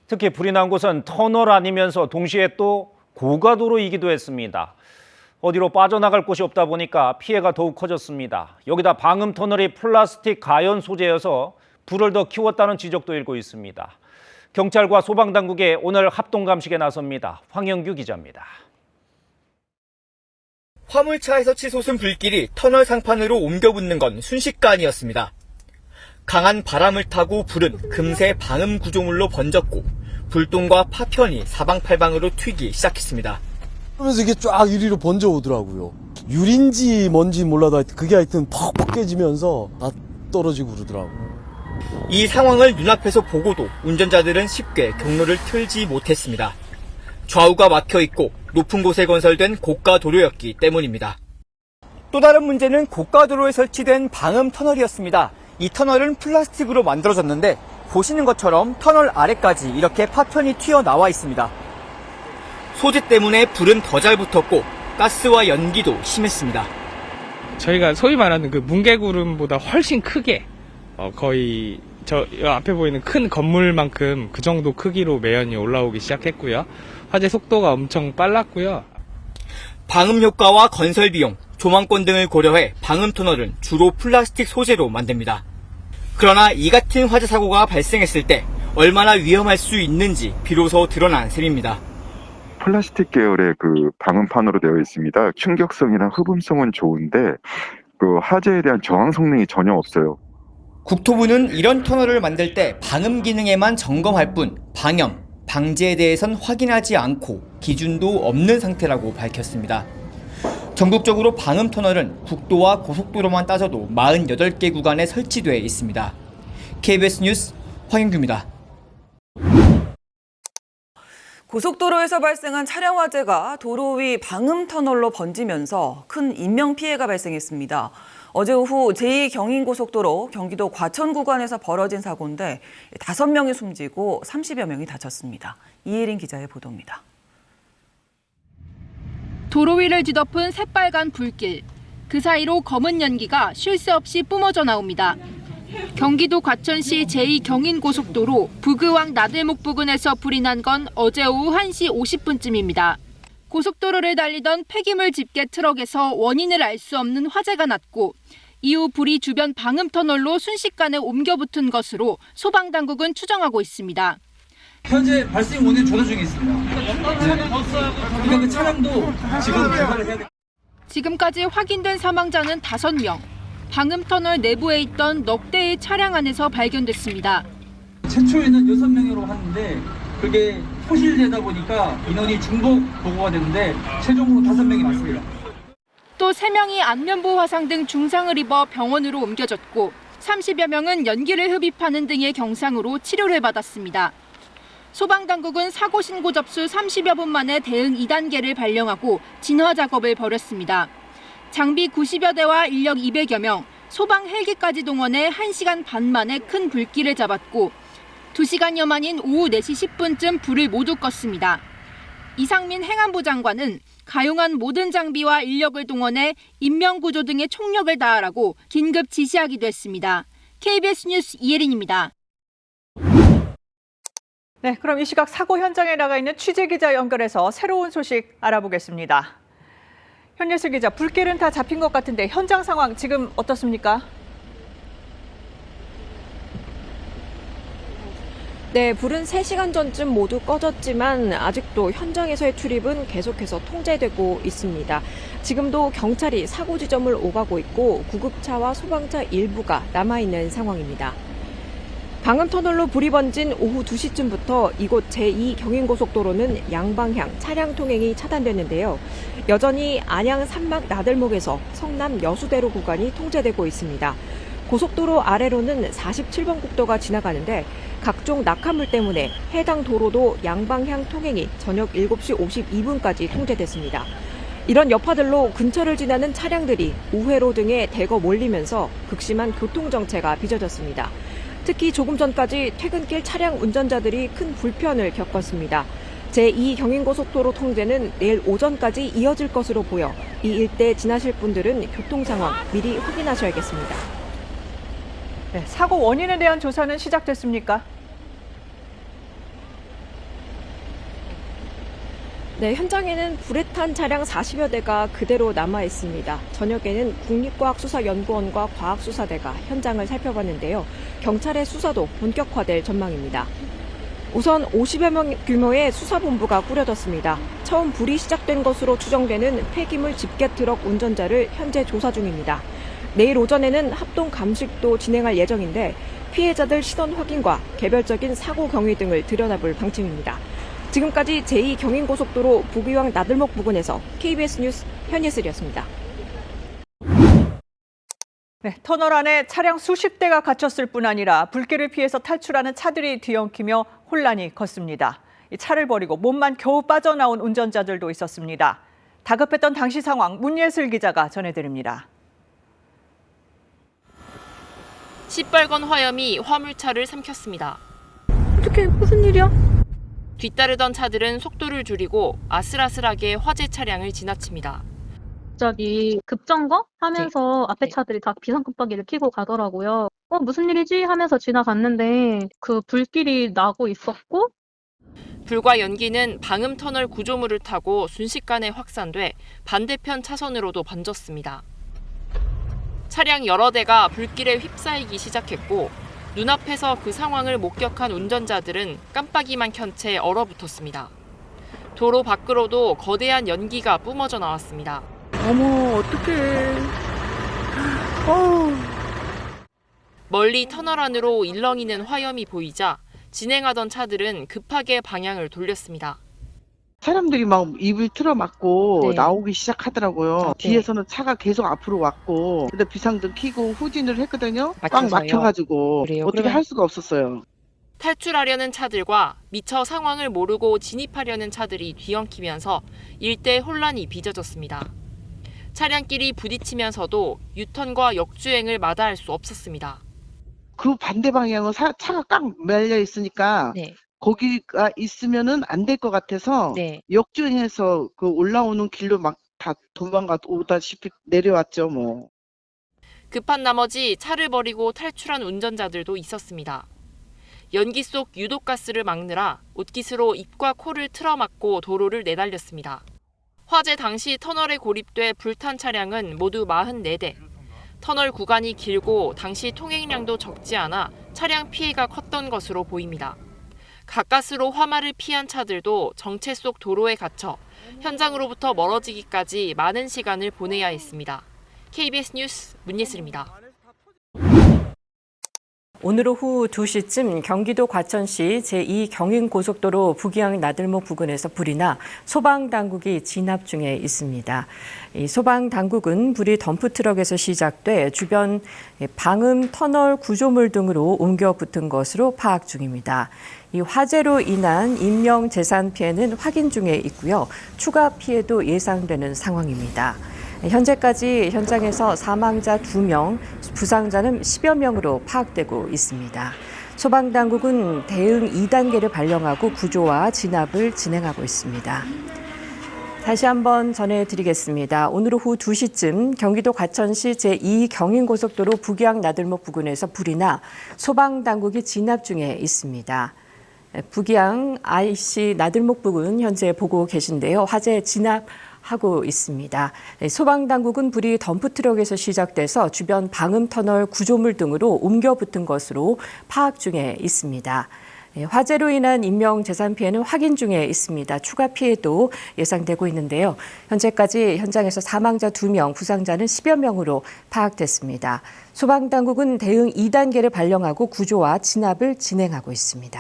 특히 불이 난 곳은 터널 아니면서 동시에 또 고가도로이기도 했습니다. 어디로 빠져나갈 곳이 없다 보니까 피해가 더욱 커졌습니다. 여기다 방음 터널이 플라스틱 가연 소재여서 불을 더 키웠다는 지적도 일고 있습니다. 경찰과 소방당국이 오늘 합동 감식에 나섭니다. 황영규 기자입니다. 화물차에서 치솟은 불길이 터널 상판으로 옮겨 붙는 건 순식간이었습니다. 강한 바람을 타고 불은 금세 방음 구조물로 번졌고 불똥과 파편이 사방팔방으로 튀기 시작했습니다. 그러면서 이게 쫙 이리로 번져 오더라고요. 유리인지 뭔지 몰라도 그게 하여튼 퍽퍽 깨지면서 다 떨어지고 그러더라고요. 이 상황을 눈앞에서 보고도 운전자들은 쉽게 경로를 틀지 못했습니다. 좌우가 막혀 있고 높은 곳에 건설된 고가 도로였기 때문입니다. 또 다른 문제는 고가 도로에 설치된 방음 터널이었습니다. 이 터널은 플라스틱으로 만들어졌는데 보시는 것처럼 터널 아래까지 이렇게 파편이 튀어나와 있습니다. 소재 때문에 불은 더 잘 붙었고 가스와 연기도 심했습니다. 저희가 소위 말하는 그 뭉게구름보다 훨씬 크게 거의 저 앞에 보이는 큰 건물만큼 그 정도 크기로 매연이 올라오기 시작했고요. 화재 속도가 엄청 빨랐고요. 방음 효과와 건설 비용, 조망권 등을 고려해 방음 터널은 주로 플라스틱 소재로 만듭니다. 그러나 이 같은 화재 사고가 발생했을 때 얼마나 위험할 수 있는지 비로소 드러난 셈입니다. 플라스틱 계열의 그 방음판으로 되어 있습니다. 충격성이나 흡음성은 좋은데 그 화재에 대한 저항 성능이 전혀 없어요. 국토부는 이런 터널을 만들 때 방음 기능에만 점검할 뿐 방염, 방지에 대해선 확인하지 않고 기준도 없는 상태라고 밝혔습니다. 전국적으로 방음 터널은 국도와 고속도로만 따져도 48개 구간에 설치돼 있습니다. KBS 뉴스 황영규입니다. 고속도로에서 발생한 차량 화재가 도로 위 방음 터널로 번지면서 큰 인명피해가 발생했습니다. 어제 오후 제2경인고속도로 경기도 과천 구간에서 벌어진 사고인데 5명이 숨지고 30여 명이 다쳤습니다. 이혜린 기자의 보도입니다. 도로 위를 뒤덮은 새빨간 불길. 그 사이로 검은 연기가 쉴 새 없이 뿜어져 나옵니다. 경기도 과천시 제2경인고속도로 부그왕 나들목 부근에서 불이 난 건 어제 오후 1시 50분쯤입니다. 고속도로를 달리던 폐기물 집게 트럭에서 원인을 알 수 없는 화재가 났고 이후 불이 주변 방음터널로 순식간에 옮겨 붙은 것으로 소방당국은 추정하고 있습니다. 현재 발생 원인 조사 중에 있습니다. 그러니까 그 차량도 지금 개발을 해야 됩니다. 지금까지 확인된 사망자는 5명. 방음터널 내부에 있던 넉 대의 차량 안에서 발견됐습니다. 최초에는 6명으로 하는데 그게 소실되다 보니까 인원이 중복 보고가 됐는데 최종으로 5명이 맞습니다. 또 3명이 안면부 화상 등 중상을 입어 병원으로 옮겨졌고 30여 명은 연기를 흡입하는 등의 경상으로 치료를 받았습니다. 소방당국은 사고 신고 접수 30여 분 만에 대응 2단계를 발령하고 진화 작업을 벌였습니다. 장비 90여 대와 인력 200여 명, 소방 헬기까지 동원해 1시간 반 만에 큰 불길을 잡았고 2시간여 만인 오후 4시 10분쯤 불을 모두 껐습니다. 이상민 행안부 장관은 가용한 모든 장비와 인력을 동원해 인명구조 등의 총력을 다하라고 긴급 지시하기도 했습니다. KBS 뉴스 이혜린입니다. 네, 그럼 이 시각 사고 현장에 나가 있는 취재기자 연결해서 새로운 소식 알아보겠습니다. 현예슬 기자, 불길은 다 잡힌 것 같은데 현장 상황 지금 어떻습니까? 네, 불은 3시간 전쯤 모두 꺼졌지만 아직도 현장에서의 출입은 계속해서 통제되고 있습니다. 지금도 경찰이 사고 지점을 오가고 있고 구급차와 소방차 일부가 남아있는 상황입니다. 방음터널로 불이 번진 오후 2시쯤부터 이곳 제2경인고속도로는 양방향 차량 통행이 차단됐는데요. 여전히 안양 산막 나들목에서 성남 여수대로 구간이 통제되고 있습니다. 고속도로 아래로는 47번 국도가 지나가는데 각종 낙하물 때문에 해당 도로도 양방향 통행이 저녁 7시 52분까지 통제됐습니다. 이런 여파들로 근처를 지나는 차량들이 우회로 등에 대거 몰리면서 극심한 교통정체가 빚어졌습니다. 특히 조금 전까지 퇴근길 차량 운전자들이 큰 불편을 겪었습니다. 제2경인고속도로 통제는 내일 오전까지 이어질 것으로 보여 이 일대 지나실 분들은 교통 상황 미리 확인하셔야겠습니다. 네, 사고 원인에 대한 조사는 시작됐습니까? 네, 현장에는 불에 탄 차량 40여 대가 그대로 남아 있습니다. 저녁에는 국립과학수사연구원과 과학수사대가 현장을 살펴봤는데요. 경찰의 수사도 본격화될 전망입니다. 우선 50여 명 규모의 수사본부가 꾸려졌습니다. 처음 불이 시작된 것으로 추정되는 폐기물 집게 트럭 운전자를 현재 조사 중입니다. 내일 오전에는 합동 감식도 진행할 예정인데 피해자들 신원 확인과 개별적인 사고 경위 등을 들여다볼 방침입니다. 지금까지 제2경인고속도로 부귀왕 나들목 부근에서 KBS 뉴스 현예슬이었습니다. 네, 터널 안에 차량 수십 대가 갇혔을 뿐 아니라 불길을 피해서 탈출하는 차들이 뒤엉키며 혼란이 컸습니다. 이 차를 버리고 몸만 겨우 빠져나온 운전자들도 있었습니다. 다급했던 당시 상황 문예슬 기자가 전해드립니다. 시뻘건 화염이 화물차를 삼켰습니다. 어떡해, 무슨 일이야? 뒤따르던 차들은 속도를 줄이고 아슬아슬하게 화재 차량을 지나칩니다. 갑자기 급정거 하면서 앞에 차들이 다 비상급박이를 켜고 가더라고요. 무슨 일이지? 하면서 지나갔는데 그 불길이 나고 있었고, 불과 연기는 방음터널 구조물을 타고 순식간에 확산돼 반대편 차선으로도 번졌습니다. 차량 여러 대가 불길에 휩싸이기 시작했고 눈앞에서 그 상황을 목격한 운전자들은 깜빡이만 켠 채 얼어붙었습니다. 도로 밖으로도 거대한 연기가 뿜어져 나왔습니다. 어머, 어떡해. 멀리 터널 안으로 일렁이는 화염이 보이자 진행하던 차들은 급하게 방향을 돌렸습니다. 사람들이 막 입을 틀어막고 네. 나오기 시작하더라고요. 네. 뒤에서는 차가 계속 앞으로 왔고, 근데 비상등 켜고 후진을 했거든요. 꽉 막혀서요? 막혀가지고 그래요? 어떻게 그러면- 할 수가 없었어요. 탈출하려는 차들과 미처 상황을 모르고 진입하려는 차들이 뒤엉키면서 일대 혼란이 빚어졌습니다. 차량끼리 부딪히면서도 유턴과 역주행을 마다할 수 없었습니다. 그 반대 방향은 차가 꽉 말려 있으니까 네. 거기가 있으면은 안 될 것 같아서 네. 역주행해서 그 올라오는 길로 막 다 도망가다시피 내려왔죠, 뭐. 급한 나머지 차를 버리고 탈출한 운전자들도 있었습니다. 연기 속 유독가스를 막느라 옷깃으로 입과 코를 틀어막고 도로를 내달렸습니다. 화재 당시 터널에 고립돼 불탄 차량은 모두 44대. 터널 구간이 길고 당시 통행량도 적지 않아 차량 피해가 컸던 것으로 보입니다. 가까스로 화마를 피한 차들도 정체 속 도로에 갇혀 현장으로부터 멀어지기까지 많은 시간을 보내야 했습니다. KBS 뉴스 문예슬입니다. 오늘 오후 2시쯤 경기도 과천시 제2경인고속도로 부귀양 나들목 부근에서 불이 나 소방당국이 진압 중에 있습니다. 이 소방당국은 불이 덤프트럭에서 시작돼 주변 방음 터널 구조물 등으로 옮겨 붙은 것으로 파악 중입니다. 이 화재로 인한 인명 재산 피해는 확인 중에 있고요. 추가 피해도 예상되는 상황입니다. 현재까지 현장에서 사망자 2명, 부상자는 10여 명으로 파악되고 있습니다. 소방당국은 대응 2단계를 발령하고 구조와 진압을 진행하고 있습니다. 다시 한번 전해드리겠습니다. 오늘 오후 2시쯤 경기도 과천시 제2경인고속도로 부귀양 나들목 부근에서 불이 나 소방당국이 진압 중에 있습니다. 부귀양 IC 나들목 부근 현재 보고 계신데요. 화재 진압하고 있습니다. 소방당국은 불이 덤프트럭에서 시작돼서 주변 방음터널 구조물 등으로 옮겨 붙은 것으로 파악 중에 있습니다. 화재로 인한 인명 재산 피해는 확인 중에 있습니다. 추가 피해도 예상되고 있는데요. 현재까지 현장에서 사망자 2명, 부상자는 10여 명으로 파악됐습니다. 소방당국은 대응 2단계를 발령하고 구조와 진압을 진행하고 있습니다.